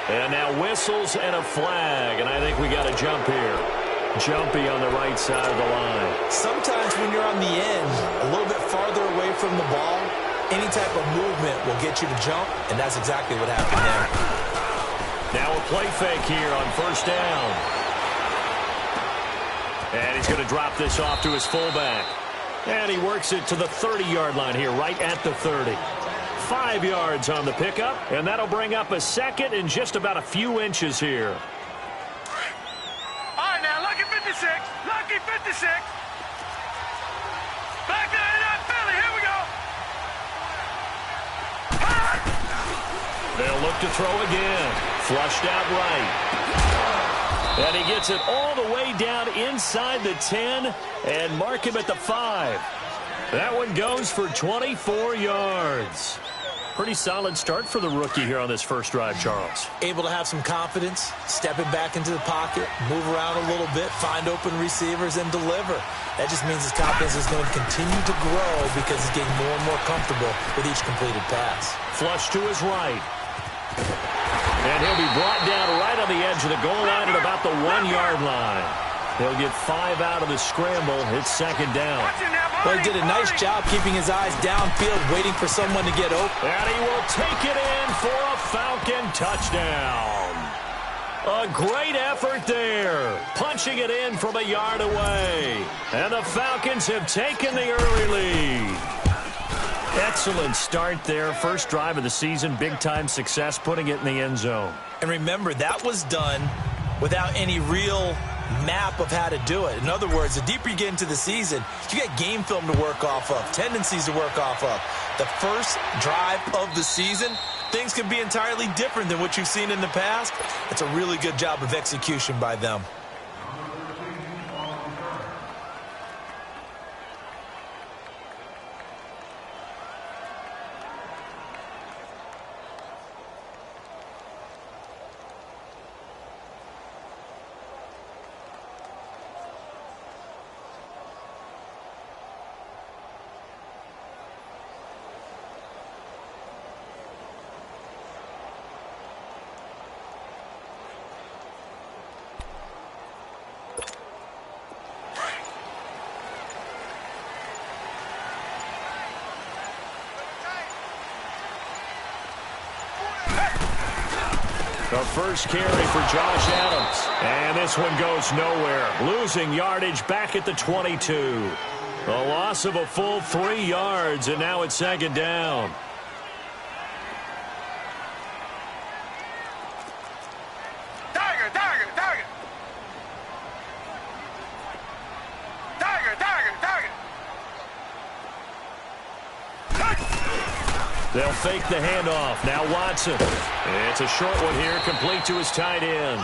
And now whistles and a flag, and I think we got a jump here. Jumpy on the right side of the line. Sometimes when you're on the end, a little bit farther away from the ball, any type of movement will get you to jump, and that's exactly what happened there. Now a play fake here on first down. And he's going to drop this off to his fullback. And he works it to the 30-yard line here, right at the 30. 5 yards on the pickup, and that'll bring up a second in just about a few inches here. All right, now, lucky 56. Lucky 56. Back there in that Philly. Here we go. They'll look to throw again. Flushed out right. And he gets it all the way down inside the 10 and mark him at the 5. That one goes for 24 yards. Pretty solid start for the rookie here on this first drive, Charles. Able to have some confidence, stepping back into the pocket, move around a little bit, find open receivers, and deliver. That just means his confidence is going to continue to grow because he's getting more and more comfortable with each completed pass. Flush to his right. And he'll be brought down right on the edge of the goal line at about the 1-yard line. He'll get 5 out of the scramble. It's second down. Well, he did a nice job keeping his eyes downfield, waiting for someone to get open. And he will take it in for a Falcon touchdown. A great effort there. Punching it in from a yard away. And the Falcons have taken the early lead. Excellent start there. First drive of the season. Big-time success putting it in the end zone. And remember, that was done without any real map of how to do it. In other words, the deeper you get into the season, you get game film to work off of, tendencies to work off of. The first drive of the season, things can be entirely different than what you've seen in the past. It's a really good job of execution by them. The first carry for Josh Adams. And this one goes nowhere. Losing yardage back at the 22. A loss of a full 3 yards, and now it's second down. Tiger, Tiger, Tiger. Tiger, Tiger, Tiger. They'll fake the handoff. Now Watson. It's a short one here, complete to his tight end.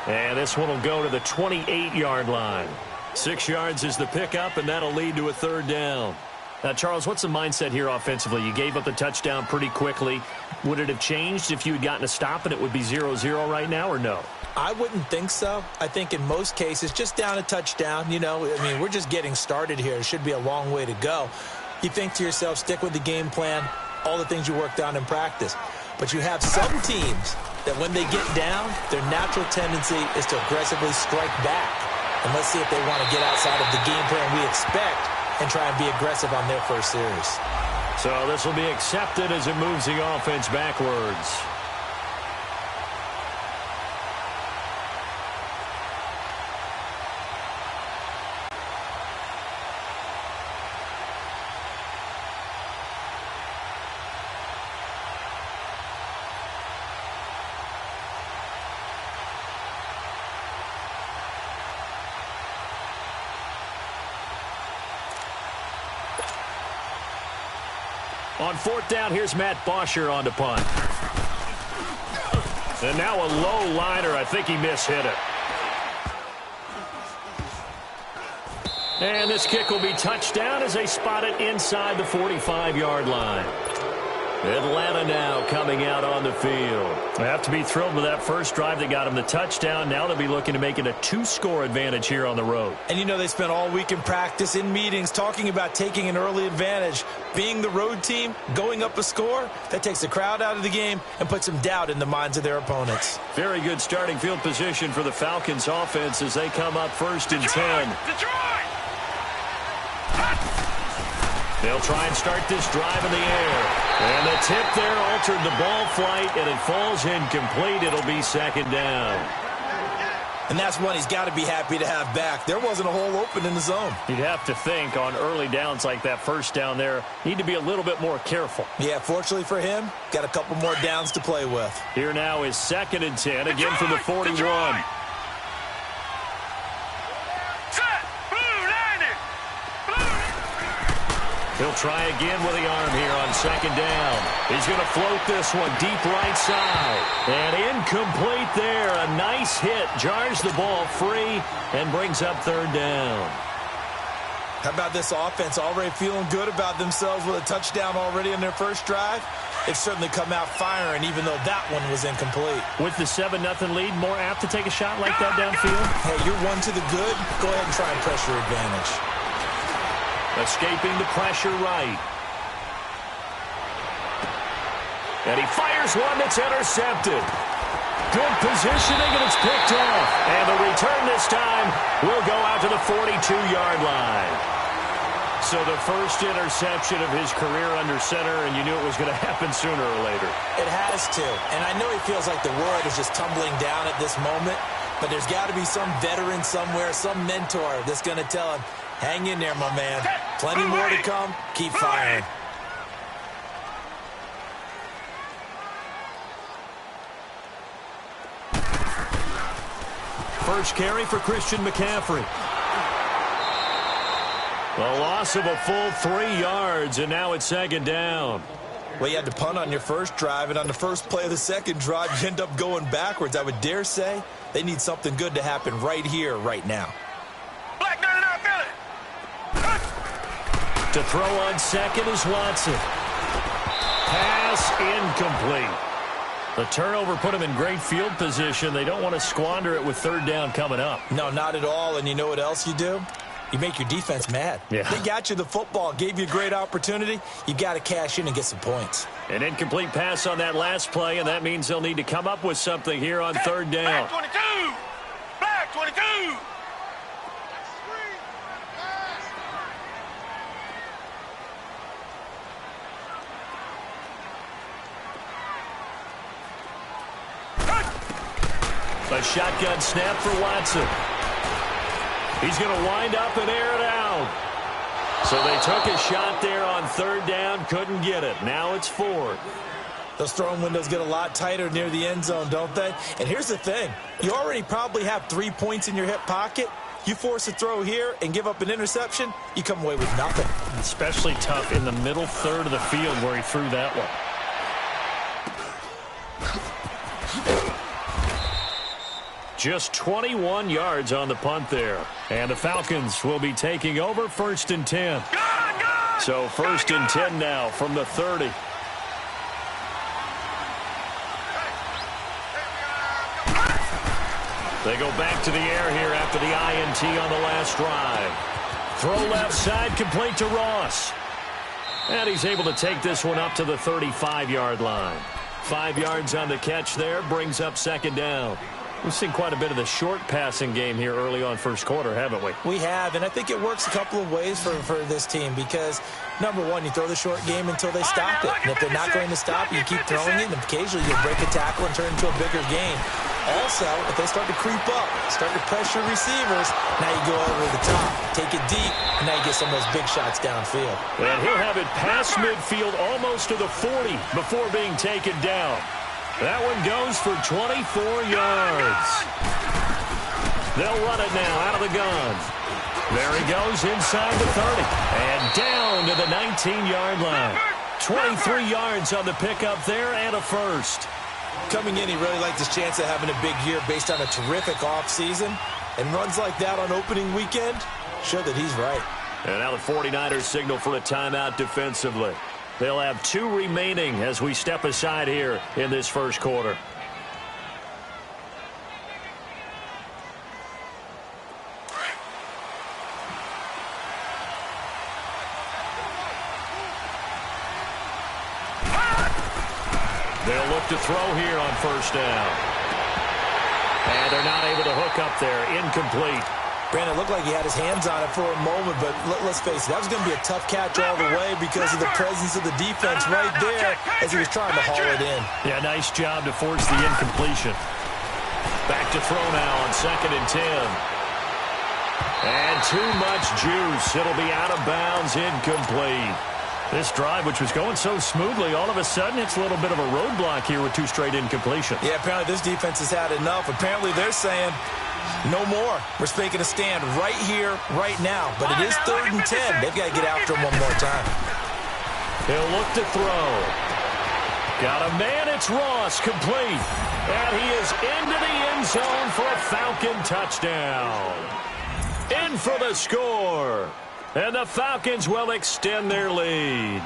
And this one will go to the 28-yard line. 6 yards is the pickup, and that'll lead to a third down. Now, Charles, what's the mindset here offensively? You gave up the touchdown pretty quickly. Would it have changed if you had gotten a stop and it would be 0-0 right now, or no? I wouldn't think so. I think in most cases, just down a touchdown, you know, I mean, we're just getting started here. It should be a long way to go. You think to yourself, stick with the game plan, all the things you worked on in practice. But you have some teams that when they get down, their natural tendency is to aggressively strike back. And let's see if they want to get outside of the game plan we expect and try and be aggressive on their first series. So this will be accepted as it moves the offense backwards. On fourth down, here's Matt Bosher on to punt. And now a low liner. I think he mishit it. And this kick will be touchdown as they spot it inside the 45-yard line. Atlanta now coming out on the field. They have to be thrilled with that first drive that got them the touchdown. Now they'll be looking to make it a 2-score advantage here on the road. And you know they spent all week in practice, in meetings, talking about taking an early advantage. Being the road team, going up a score, that takes the crowd out of the game and puts some doubt in the minds of their opponents. Very good starting field position for the Falcons offense as they come up 1st and 10. Detroit! They'll try and start this drive in the air. And the tip there altered the ball flight, and it falls incomplete. It'll be 2nd down. And that's one he's got to be happy to have back. There wasn't a hole open in the zone. You'd have to think on early downs like that first down there, need to be a little bit more careful. Yeah, fortunately for him, got a couple more downs to play with. Here now is 2nd and 10, again from the 41. Detroit! Set! Blue 90! He'll try again with the arm here on 2nd down. He's going to float this one deep right side. And incomplete there. A nice hit. Jars the ball free and brings up 3rd down. How about this offense already feeling good about themselves with a touchdown already in their first drive? They've certainly come out firing, even though that one was incomplete. With the 7-0 lead, more apt to take a shot like that downfield? Hey, you're one to the good. Go ahead and try and press your advantage. Escaping the pressure right. And he fires one that's intercepted. Good positioning, and it's picked off. And the return this time will go out to the 42-yard line. So the first interception of his career under center, and you knew it was going to happen sooner or later. It has to. And I know he feels like the world is just tumbling down at this moment, but there's got to be some veteran somewhere, some mentor that's going to tell him, hang in there, my man. Plenty more to come. Keep firing. First carry for Christian McCaffrey. A loss of a full 3 yards, and now it's 2nd down. Well, you had to punt on your first drive, and on the first play of the second drive, you end up going backwards. I would dare say they need something good to happen right here, right now. Black 99 Philly! To throw on 2nd is Watson. Pass incomplete. The turnover put him in great field position. They don't want to squander it with 3rd down coming up. No, not at all. And you know what else you do? You make your defense mad. Yeah. They got you the football, gave you a great opportunity. You got to cash in and get some points. An incomplete pass on that last play, and that means they'll need to come up with something here on 3rd down. Black 22! Black 22! A shotgun snap for Watson. He's going to wind up and air it out. So they took a shot there on 3rd down, couldn't get it. Now it's 4th. Those throwing windows get a lot tighter near the end zone, don't they? And here's the thing. You already probably have 3 points in your hip pocket. You force a throw here and give up an interception, you come away with nothing. Especially tough in the middle third of the field where he threw that one. Just 21 yards on the punt there. And the Falcons will be taking over 1st and 10. So 1st and 10 now from the 30. They go back to the air here after the INT on the last drive. Throw left side, complete to Ross. And he's able to take this one up to the 35-yard line. 5 yards on the catch there, brings up 2nd down. We've seen quite a bit of the short passing game here early on first quarter, haven't we? We have, and I think it works a couple of ways for this team because, number one, you throw the short game until they stop it. And if they're not going to stop it, you keep throwing it, and occasionally you'll break a tackle and turn it into a bigger game. Also, if they start to creep up, start to pressure receivers, now you go over the top, take it deep, and now you get some of those big shots downfield. And he'll have it past midfield almost to the 40 before being taken down. That one goes for 24 yards. They'll run it now out of the gun. There he goes inside the 30 and down to the 19-yard line. 23 yards on the pickup there and a first. Coming in, he really liked his chance of having a big year based on a terrific offseason. And runs like that on opening weekend show that he's right. And now the 49ers signal for a timeout defensively. They'll have 2 remaining as we step aside here in this first quarter. They'll look to throw here on first down. And they're not able to hook up there. Incomplete. Brandon, it looked like he had his hands on it for a moment, but let's face it, that was going to be a tough catch all the way because of the presence of the defense right there as he was trying to haul it in. Yeah, nice job to force the incompletion. Back to throw now on 2nd and 10. And too much juice. It'll be out of bounds, incomplete. This drive, which was going so smoothly, all of a sudden it's a little bit of a roadblock here with 2 straight incompletions. Yeah, apparently this defense has had enough. Apparently they're saying, no more. We're making a stand right here, right now. But it is 3rd and 10. They've got to get after him one more time. He'll look to throw. Got a man, it's Ross, complete. And he is into the end zone for a Falcon touchdown. In for the score. And the Falcons will extend their lead.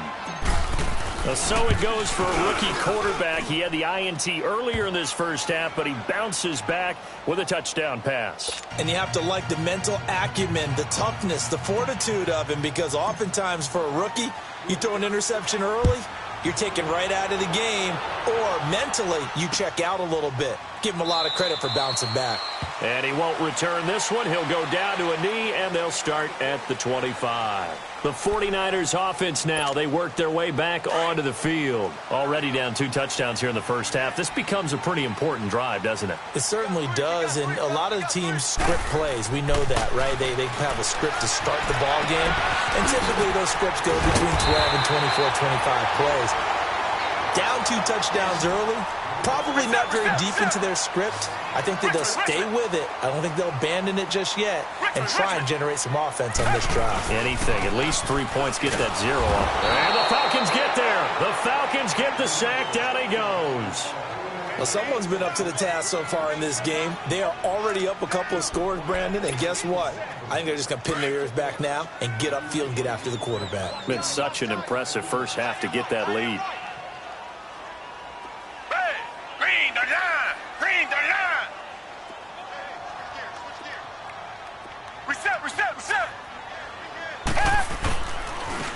So it goes for a rookie quarterback. He had the INT earlier in this first half, but he bounces back with a touchdown pass. And you have to like the mental acumen, the toughness, the fortitude of him, because oftentimes for a rookie, you throw an interception early, you're taken right out of the game, or mentally you check out a little bit. Give him a lot of credit for bouncing back. And he won't return this one. He'll go down to a knee, and they'll start at the 25. The 49ers offense now, they work their way back onto the field. Already down 2 touchdowns here in the first half. This becomes a pretty important drive, doesn't it? It certainly does, and a lot of the teams script plays. We know that, right? They have a script to start the ball game, and typically those scripts go between 12 and 24, 25 plays. Down 2 touchdowns early, probably not very deep into their script. I think that they'll stay with it. I don't think they'll abandon it just yet and try and generate some offense on this drive. Anything. At least 3 points. Get that 0 up. And the Falcons get there. The Falcons get the sack. Down he goes. Well, someone's been up to the task so far in this game. They are already up a couple of scores, Brandon, and guess what? I think they're just going to pin their ears back now and get upfield and get after the quarterback. Been such an impressive first half to get that lead. Green, the line! Green, the line! Reset, reset, reset!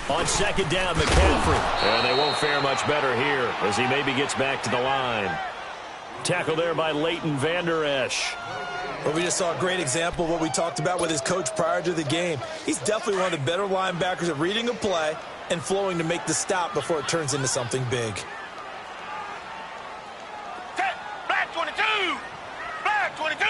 On 2nd down, McCaffrey. And they won't fare much better here as he maybe gets back to the line. Tackle there by Leighton Vander Esch. Well, we just saw a great example of what we talked about with his coach prior to the game. He's definitely one of the better linebackers at reading a play and flowing to make the stop before it turns into something big. Black 22! Black 22!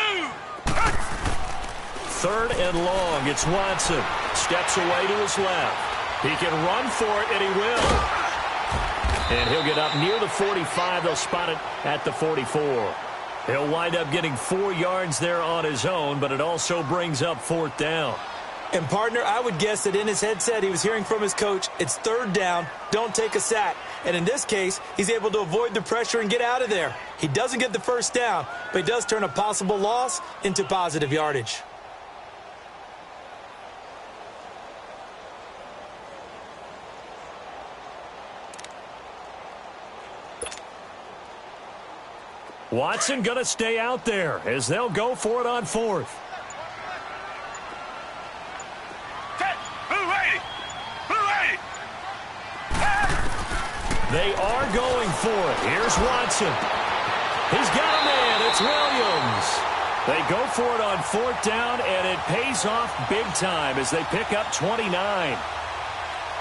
3rd and long. It's Watson. Steps away to his left. He can run for it, and he will. And he'll get up near the 45. They'll spot it at the 44. He'll wind up getting 4 yards there on his own, but it also brings up 4th down. And, partner, I would guess that in his headset he was hearing from his coach, it's 3rd down, don't take a sack. And in this case, he's able to avoid the pressure and get out of there. He doesn't get the first down, but he does turn a possible loss into positive yardage. Watson going to stay out there as they'll go for it on 4th. They are going for it. Here's Watson. He's got a man. It's Williams. They go for it on 4th down, and it pays off big time as they pick up 29.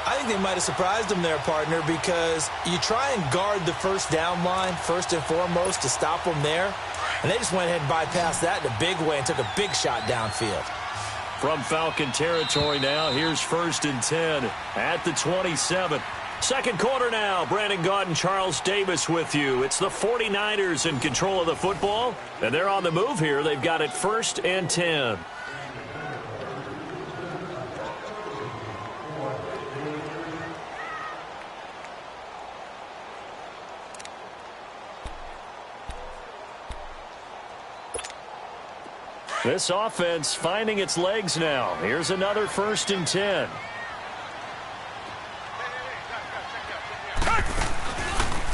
I think they might have surprised him there, partner, because you try and guard the first down line first and foremost to stop them there, and they just went ahead and bypassed that in a big way and took a big shot downfield. From Falcon territory now, here's 1st and 10 at the 27. Second quarter now. Brandon Gaudin and Charles Davis with you. It's the 49ers in control of the football, and they're on the move here. They've got it 1st and 10. This offense finding its legs now. Here's another 1st and 10.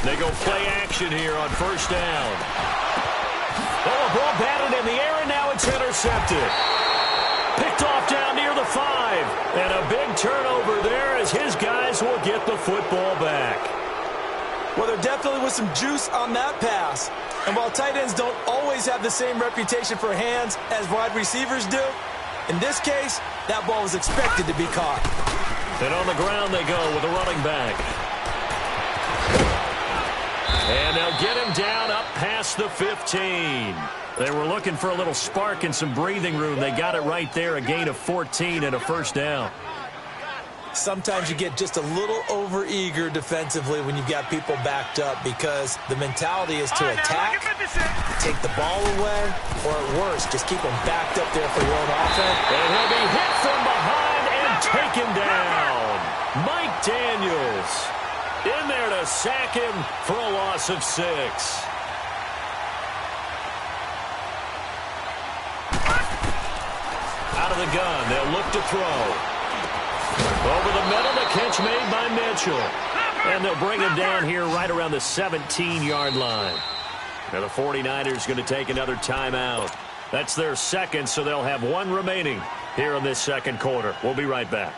They go play action here on first down. Oh, a ball batted in the air, and now it's intercepted. Picked off down near the 5. And a big turnover there as his guys will get the football back. Well, there definitely was some juice on that pass. And while tight ends don't always have the same reputation for hands as wide receivers do, in this case, that ball was expected to be caught. And on the ground they go with a running back. And they'll get him down up past the 15. They were looking for a little spark and some breathing room. They got it right there, a gain of 14 and a first down. Sometimes you get just a little over-eager defensively when you've got people backed up because the mentality is to attack, take the ball away, or at worst, just keep them backed up there for your own offense. And he'll be hit from behind and taken down. Mike Daniels in there to sack him for a loss of 6. Out of the gun, they'll look to throw. Over the middle, the catch made by Mitchell. And they'll bring him down here right around the 17-yard line. Now the 49ers going to take another timeout. That's their second, so they'll have one remaining here in this second quarter. We'll be right back.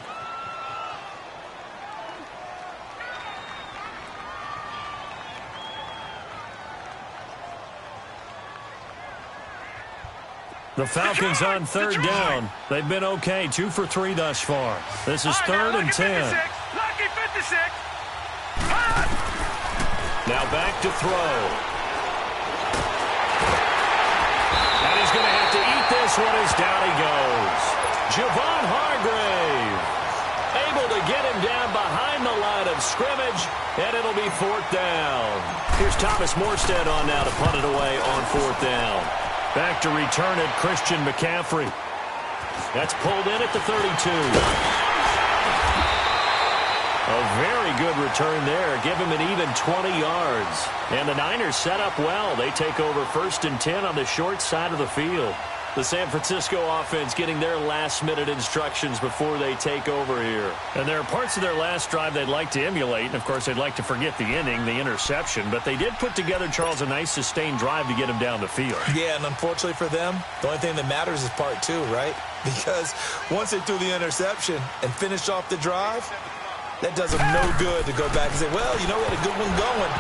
The Falcons on third down. They've been okay, 2 for 3 thus far. This is third and 10. Lucky 56. Now back to throw. And he's going to have to eat this one as down he goes. Javon Hargrave able to get him down behind the line of scrimmage, and it'll be 4th down. Here's Thomas Morstead on now to punt it away on 4th down. Back to return it, Christian McCaffrey. That's pulled in at the 32. A very good return there. Give him an even 20 yards. And the Niners set up well. They take over 1st and 10 on the short side of the field. The San Francisco offense getting their last-minute instructions before they take over here. And there are parts of their last drive they'd like to emulate. And, of course, they'd like to forget the inning, the interception. But they did put together, Charles, a nice sustained drive to get him down the field. Yeah, and unfortunately for them, the only thing that matters is part 2, right? Because once they threw the interception and finished off the drive, that does them no good to go back and say, well, you know, we had a good one going.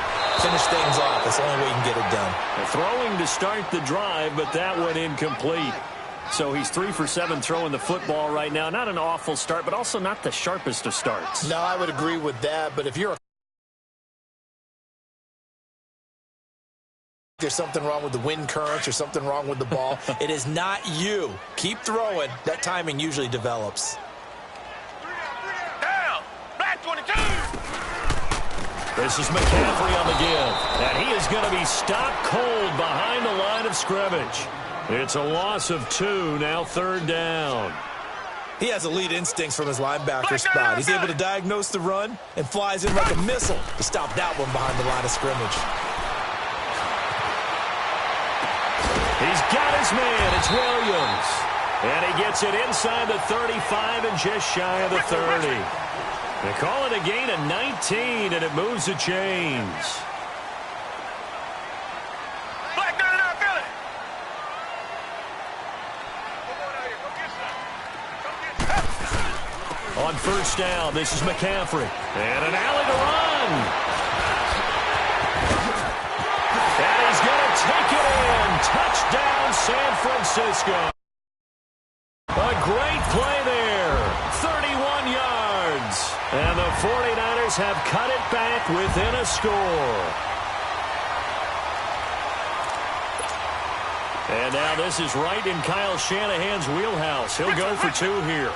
Finish things off. That's the only way you can get it done. Throwing to start the drive, but that one incomplete. So he's 3 for 7 throwing the football right now. Not an awful start, but also not the sharpest of starts. No, I would agree with that. But if you're there's something wrong with the wind currents or something wrong with the ball, it is not you. Keep throwing. That timing usually develops. Down. Black 22. This is McCaffrey on the give. And he is going to be stopped cold behind the line of scrimmage. It's a loss of 2, now 3rd down. He has elite instincts from his linebacker spot. He's able to diagnose the run and flies in like a missile to stop that one behind the line of scrimmage. He's got his man. It's Williams. And he gets it inside the 35 and just shy of the 30. They call it a gain of 19, and it moves the chains. Black 99, Billy. On first down, this is McCaffrey. And an alley to run. And he's going to take it in. Touchdown, San Francisco. A great play there. 31 yards. And the 49ers have cut it back within a score. And now this is right in Kyle Shanahan's wheelhouse. He'll go for 2 here.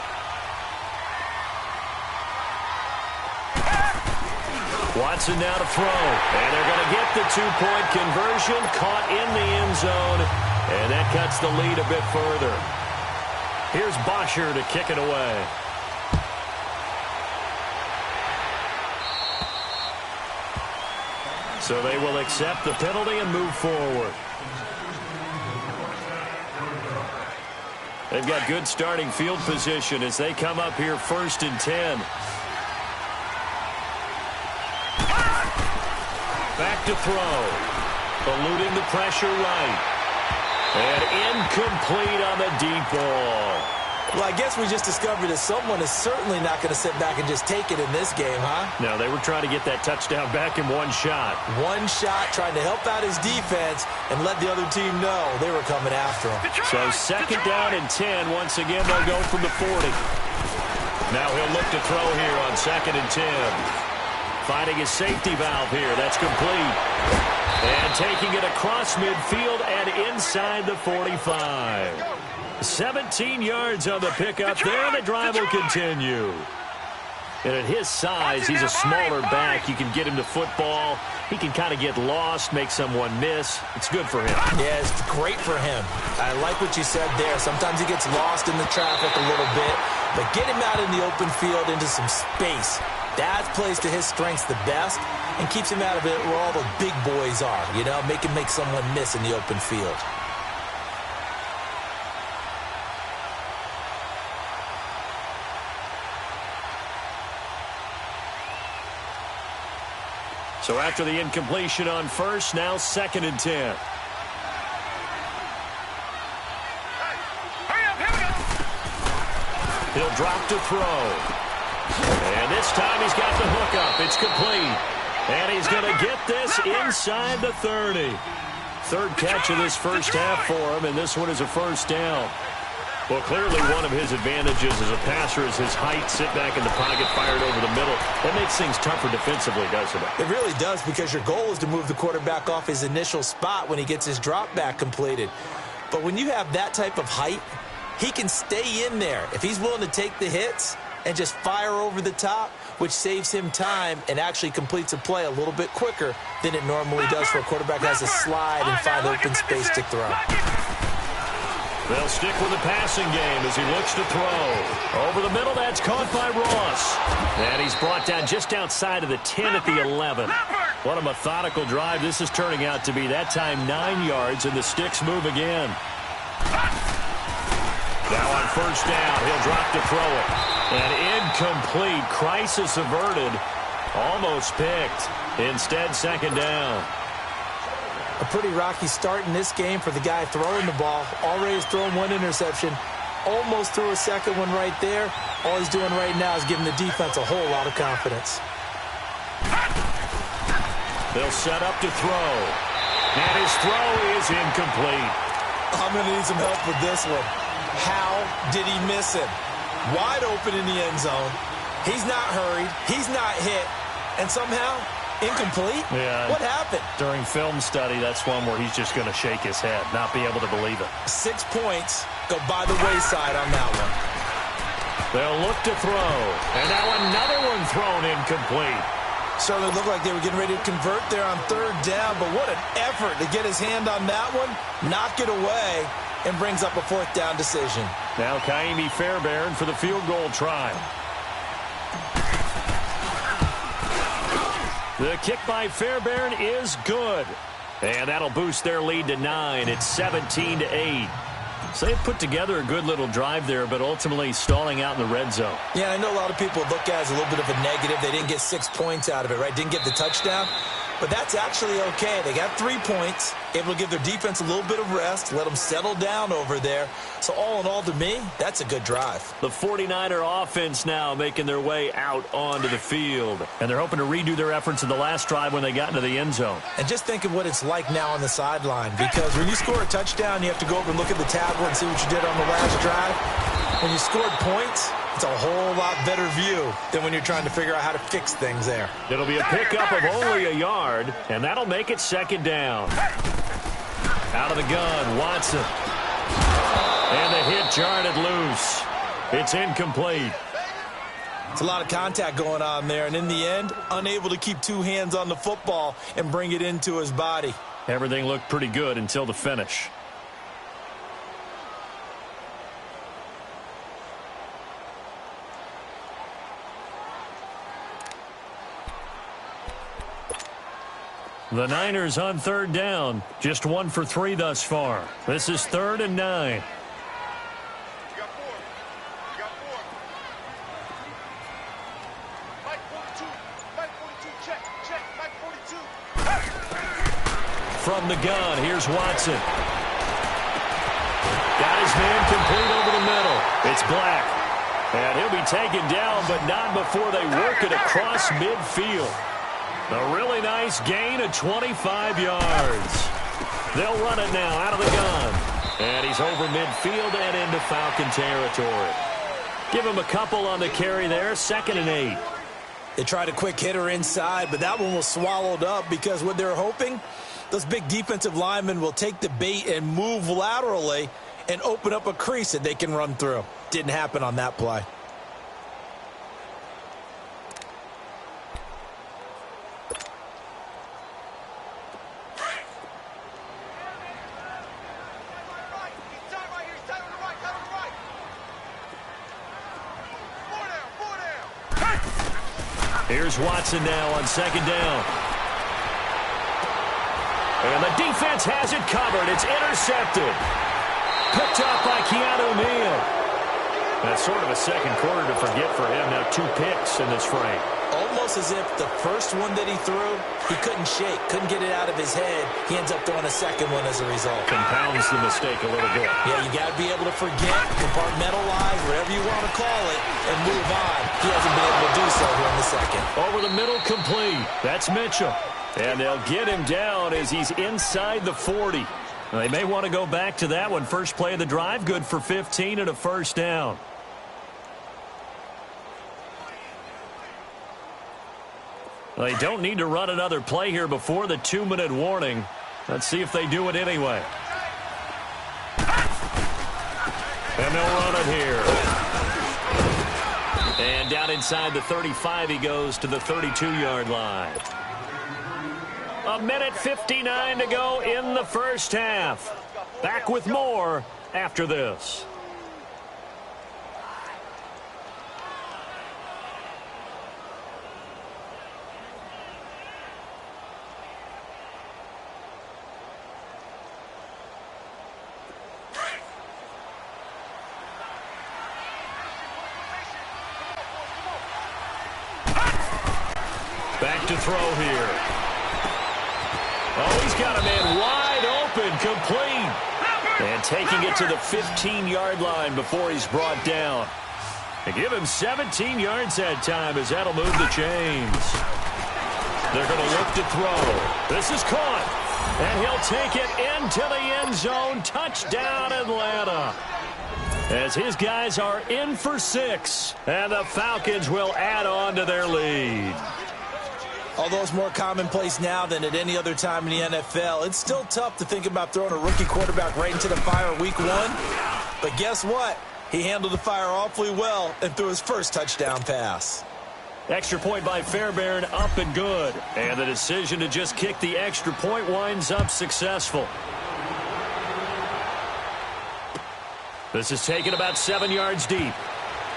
Watson now to throw. And they're going to get the 2-point conversion. Caught in the end zone. And that cuts the lead a bit further. Here's Bosher to kick it away. So they will accept the penalty and move forward. They've got good starting field position as they come up here 1st and 10. Back to throw. Eluding the pressure right. And incomplete on the deep ball. Well, I guess we just discovered that someone is certainly not going to sit back and just take it in this game, huh? No, they were trying to get that touchdown back in one shot. One shot, trying to help out his defense and let the other team know they were coming after him. So second down and 10. Once again, they'll go from the 40. Now he'll look to throw here on second and 10. Finding his safety valve here. That's complete. And taking it across midfield and inside the 45. 17 yards on the pickup there. The drive will continue. And at his size, he's a smaller back. You can get him to football. He can kind of get lost, make someone miss. It's good for him. Yeah, it's great for him. I like what you said there. Sometimes he gets lost in the traffic a little bit, but get him out in the open field into some space. That plays to his strengths the best and keeps him out of it where all the big boys are, you know, make someone miss in the open field. So after the incompletion on first, now second and 10. He'll drop to throw. And this time he's got the hook up. It's complete. And he's going to get this inside the 30. Third catch of this first half for him, and this one is a first down. Well, clearly one of his advantages as a passer is his height. Sit back in the pocket, fired over the middle. That makes things tougher defensively, doesn't it? It really does, because your goal is to move the quarterback off his initial spot when he gets his drop back completed. But when you have that type of height, he can stay in there. If he's willing to take the hits and just fire over the top, which saves him time and actually completes a play a little bit quicker than it normally does for a quarterback who has to slide and find open space to throw. They'll stick with the passing game as he looks to throw. Over the middle, that's caught by Ross. And he's brought down just outside of the 10 at the 11. What a methodical drive this is turning out to be. That time 9 yards, and the sticks move again. Now on first down, he'll drop to throw it. And incomplete. Crisis averted. Almost picked. Instead, second down. A pretty rocky start in this game for the guy throwing the ball. Already has thrown one interception. Almost threw a second one right there. All he's doing right now is giving the defense a whole lot of confidence. They'll set up to throw. And his throw is incomplete. I'm going to need some help with this one. How did he miss him? Wide open in the end zone. He's not hurried. He's not hit. And somehow, incomplete? Yeah. What happened? During film study, that's one where he's just going to shake his head, not be able to believe it. 6 points go by the wayside on that one. They'll look to throw. And now another one thrown incomplete. Certainly looked like they were getting ready to convert there on third down, but what an effort to get his hand on that one, knock it away, and brings up a fourth down decision. Now Kaimi Fairbairn for the field goal try. The kick by Fairbairn is good. And that'll boost their lead to 9. It's 17-8. So they've put together a good little drive there, but ultimately stalling out in the red zone. Yeah, I know a lot of people look at it as a little bit of a negative. They didn't get 6 points out of it, right? Didn't get the touchdown. But that's actually okay. They got 3 points, able to give their defense a little bit of rest, let them settle down over there. So all in all, to me, that's a good drive. The 49er offense now making their way out onto the field. And they're hoping to redo their efforts in the last drive when they got into the end zone. And just think of what it's like now on the sideline, because when you score a touchdown, you have to go over and look at the tablet and see what you did on the last drive. When you scored points, it's a whole lot better view than when you're trying to figure out how to fix things there. It'll be a pickup of only a yard, and that'll make it second down. Out of the gun, Watson. And the hit jarred it loose. It's incomplete. It's a lot of contact going on there, and in the end, unable to keep 2 hands on the football and bring it into his body. Everything looked pretty good until the finish. The Niners on third down. Just 1 for 3 thus far. This is 3rd and 9. You got 4. You got 4. Mike 42. Mike 42. Check. Check. Mike 42. from the gun. Here's Watson. Got his man complete over the middle. It's Black. And he'll be taken down, but not before they work it across midfield. A really nice gain of 25 yards. They'll run it now out of the gun. And he's over midfield and into Falcon territory. Give him a couple on the carry there, 2nd and 8. They tried a quick hitter inside, but that one was swallowed up because what they're hoping, those big defensive linemen will take the bait and move laterally and open up a crease that they can run through. Didn't happen on that play. Here's Watson now on 2nd down. And the defense has it covered. It's intercepted. Picked up by Keanu Neal. That's sort of a second quarter to forget for him. Now 2 picks in this frame. Almost as if the first one that he threw, he couldn't shake, couldn't get it out of his head. He ends up throwing a second one as a result. Compounds the mistake a little bit. Yeah, you got to be able to forget, compartmentalize, whatever you want to call it, and move on. He hasn't been able to do so here in the second. Over the middle, complete. That's Mitchell. And they'll get him down as he's inside the 40. They may want to go back to that one. First play of the drive, good for 15 and a first down. They don't need to run another play here before the 2-minute warning. Let's see if they do it anyway. And they'll run it here. And down inside the 35, he goes to the 32-yard line. 1:59 to go in the first half. Back with more after this. Back to throw here. Oh, he's got a man wide open, complete. And taking it to the 15-yard line before he's brought down. They give him 17 yards that time as that'll move the chains. They're going to look to throw. This is caught. And he'll take it into the end zone. Touchdown, Atlanta. As his guys are in for 6. And the Falcons will add on to their lead. Although it's more commonplace now than at any other time in the NFL, it's still tough to think about throwing a rookie quarterback right into the fire week 1. But guess what? He handled the fire awfully well and threw his first touchdown pass. Extra point by Fairbairn, up and good. And the decision to just kick the extra point winds up successful. This is taken about 7 yards deep.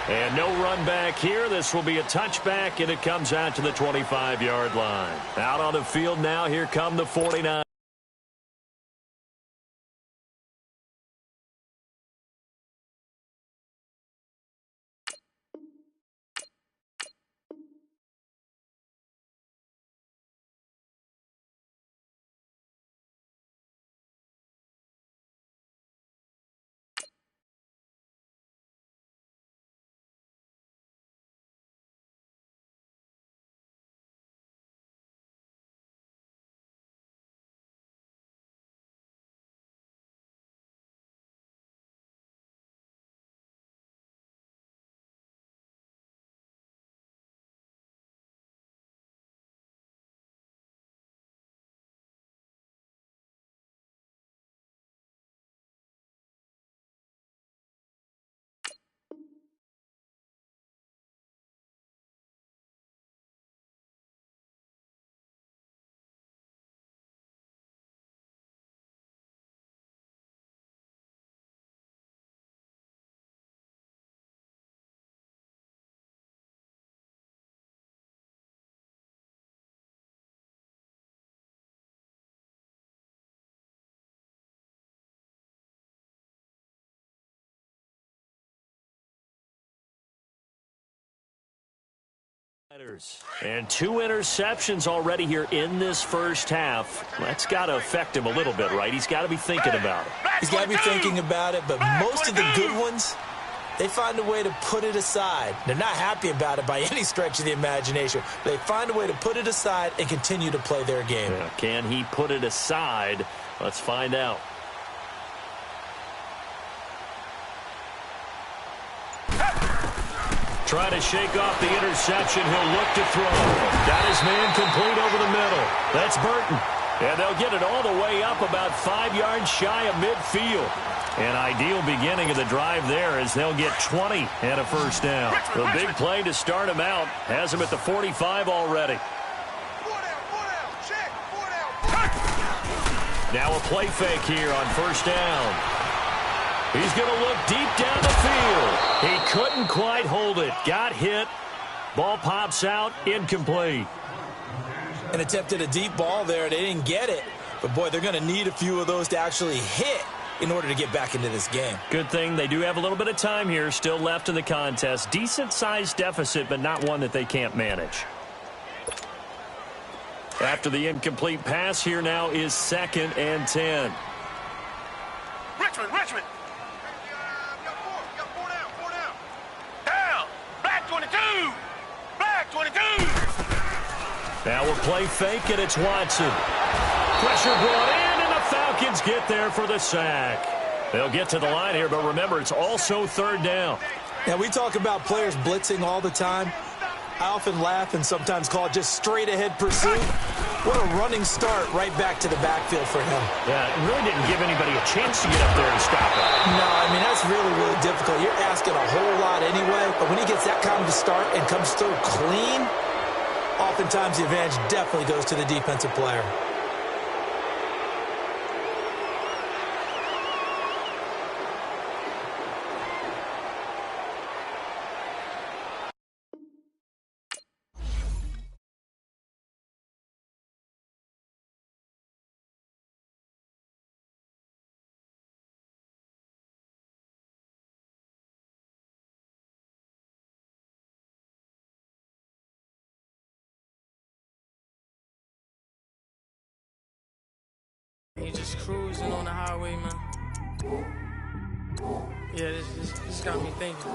And no run back here. This will be a touchback, and it comes out to the 25-yard line. Out on the field now. Here come the 49. And 2 interceptions already here in this first half. That's got to affect him a little bit, right? He's got to be thinking about it. He's got to be thinking about it, but most of the good ones, they find a way to put it aside. They're not happy about it by any stretch of the imagination. They find a way to put it aside and continue to play their game. Yeah, can he put it aside? Let's find out. Trying to shake off the interception. He'll look to throw. Got his man complete over the middle. That's Burton. And they'll get it all the way up about 5 yards shy of midfield. An ideal beginning of the drive there as they'll get 20 and a first down. The big play to start him out has him at the 45 already. Now a play fake here on first down. He's going to look deep down the field. He couldn't quite hold it. Got hit. Ball pops out. Incomplete. And attempted a deep ball there. They didn't get it. But, boy, they're going to need a few of those to actually hit in order to get back into this game. Good thing they do have a little bit of time here still left in the contest. Decent-sized deficit, but not one that they can't manage. After the incomplete pass, here now is 2nd and 10. Richmond. Down. Black 22. Black 22. Now a play fake, and it's Watson. Pressure brought in, and the Falcons get there for the sack. They'll get to the line here, but remember, it's also 3rd down. Now, we talk about players blitzing all the time. I often laugh and sometimes call it just straight-ahead pursuit. What a running start right back to the backfield for him. Yeah, it really didn't give anybody a chance to get up there and stop it. No, I mean, that's really, really difficult. You're asking a whole lot anyway, but when he gets that kind of a start and comes through clean, oftentimes the advantage definitely goes to the defensive player. He just cruising on the highway, man. Yeah, this got me thinking.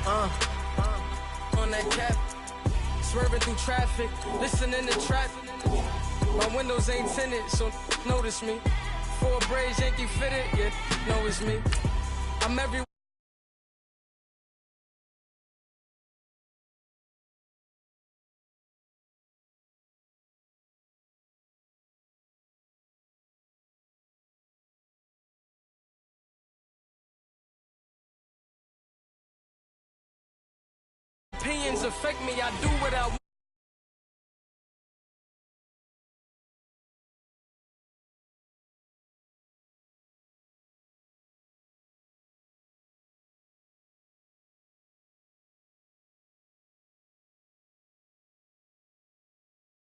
On that cap, swerving through traffic, listening to traffic. My windows ain't tinted, so notice me. 4 braids, Yankee fitted, yeah, know it's me. I'm everywhere. Opinions affect me, I do what I want.